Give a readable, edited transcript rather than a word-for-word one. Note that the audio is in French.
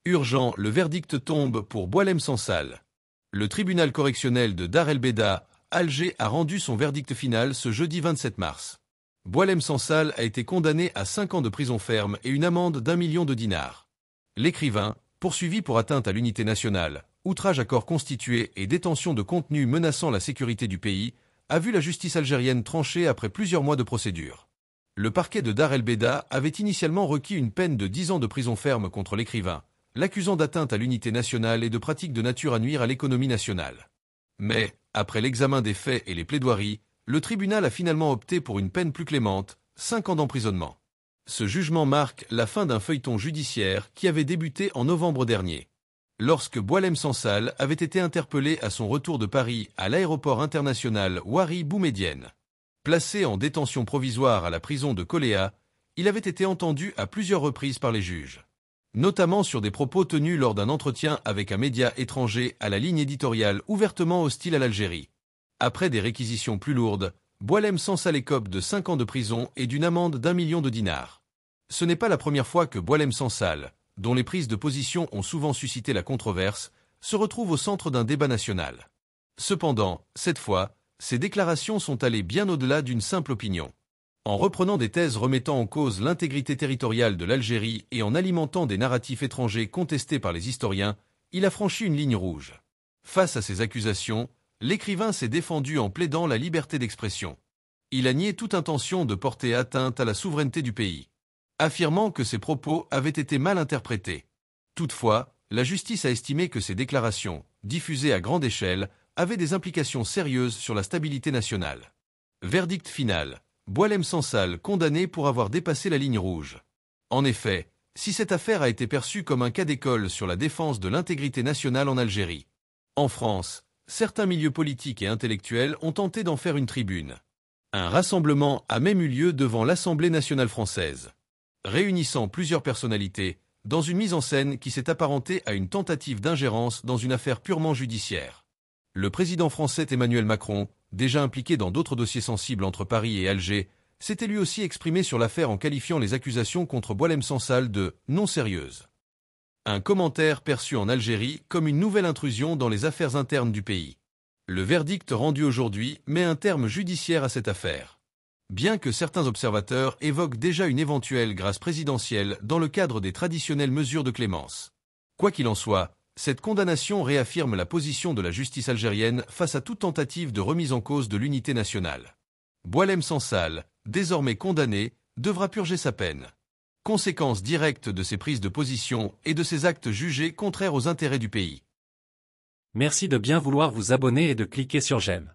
Urgent, le verdict tombe pour Boualem Sansal. Le tribunal correctionnel de Dar el-Beda, Alger, a rendu son verdict final ce jeudi 27 mars. Boualem Sansal a été condamné à 5 ans de prison ferme et une amende d'1 million de dinars. L'écrivain, poursuivi pour atteinte à l'unité nationale, outrage à corps constitué et détention de contenu menaçant la sécurité du pays, a vu la justice algérienne trancher après plusieurs mois de procédure. Le parquet de Dar el-Beda avait initialement requis une peine de 10 ans de prison ferme contre l'écrivain, l'accusant d'atteinte à l'unité nationale et de pratiques de nature à nuire à l'économie nationale. Mais, après l'examen des faits et les plaidoiries, le tribunal a finalement opté pour une peine plus clémente, 5 ans d'emprisonnement. Ce jugement marque la fin d'un feuilleton judiciaire qui avait débuté en novembre dernier, lorsque Boualem Sansal avait été interpellé à son retour de Paris à l'aéroport international Ouari Boumedienne. Placé en détention provisoire à la prison de Koléa, il avait été entendu à plusieurs reprises par les juges, notamment sur des propos tenus lors d'un entretien avec un média étranger à la ligne éditoriale ouvertement hostile à l'Algérie. Après des réquisitions plus lourdes, Boualem Sansal écope de 5 ans de prison et d'une amende d'1 million de dinars. Ce n'est pas la première fois que Boualem Sansal, dont les prises de position ont souvent suscité la controverse, se retrouve au centre d'un débat national. Cependant, cette fois, ses déclarations sont allées bien au-delà d'une simple opinion. En reprenant des thèses remettant en cause l'intégrité territoriale de l'Algérie et en alimentant des narratifs étrangers contestés par les historiens, il a franchi une ligne rouge. Face à ces accusations, l'écrivain s'est défendu en plaidant la liberté d'expression. Il a nié toute intention de porter atteinte à la souveraineté du pays, affirmant que ses propos avaient été mal interprétés. Toutefois, la justice a estimé que ces déclarations, diffusées à grande échelle, avaient des implications sérieuses sur la stabilité nationale. Verdict final. Boualem Sansal condamné pour avoir dépassé la ligne rouge. En effet, si cette affaire a été perçue comme un cas d'école sur la défense de l'intégrité nationale en Algérie, en France, certains milieux politiques et intellectuels ont tenté d'en faire une tribune. Un rassemblement a même eu lieu devant l'Assemblée nationale française, réunissant plusieurs personnalités, dans une mise en scène qui s'est apparentée à une tentative d'ingérence dans une affaire purement judiciaire. Le président français Emmanuel Macron, déjà impliqué dans d'autres dossiers sensibles entre Paris et Alger, s'était lui aussi exprimé sur l'affaire en qualifiant les accusations contre Boualem Sansal de « non sérieuses ». Un commentaire perçu en Algérie comme une nouvelle intrusion dans les affaires internes du pays. Le verdict rendu aujourd'hui met un terme judiciaire à cette affaire. Bien que certains observateurs évoquent déjà une éventuelle grâce présidentielle dans le cadre des traditionnelles mesures de clémence. Quoi qu'il en soit, cette condamnation réaffirme la position de la justice algérienne face à toute tentative de remise en cause de l'unité nationale. Boualem Sansal, désormais condamné, devra purger sa peine. Conséquence directe de ses prises de position et de ses actes jugés contraires aux intérêts du pays. Merci de bien vouloir vous abonner et de cliquer sur j'aime.